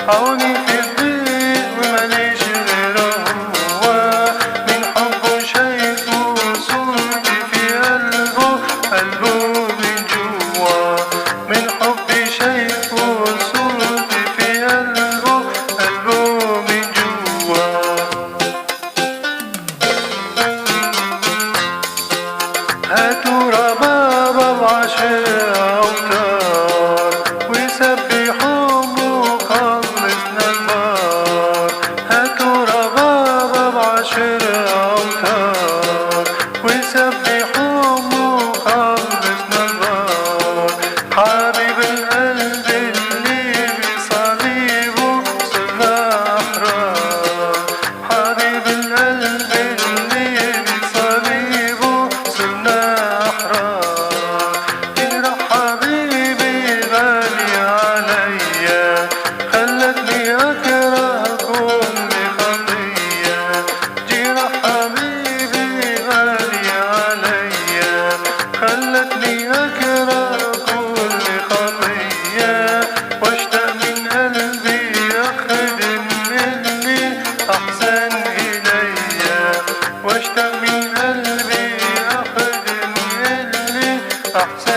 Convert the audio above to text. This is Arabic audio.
عوني في الضيق وماليش غيره هو، من حبه شايفه صورتي في قلبه، قلبه من جوا، من حبي شايفه صورتي في قلبه، قلبه من جوا. هاتوا ربابة ب10 أوتار وسبحوا مخلصنا البار، هاتوا ربابة ب10 أوتار وسبحوا مخلصنا البار، حبيب القلب اللي بصليبه صرنا أحرار، حبيب القلب اللي بصليبه صرنا أحرار. جرح حبيبي غالي عليا، خلتني أكره كل خطية، جرح حبيبي غالي عليا، خلتني أكره كل خطية، واشتاق من قلبي أخدم اللي أحسن إليا، واشتاق من قلبي أخدم اللي أحسن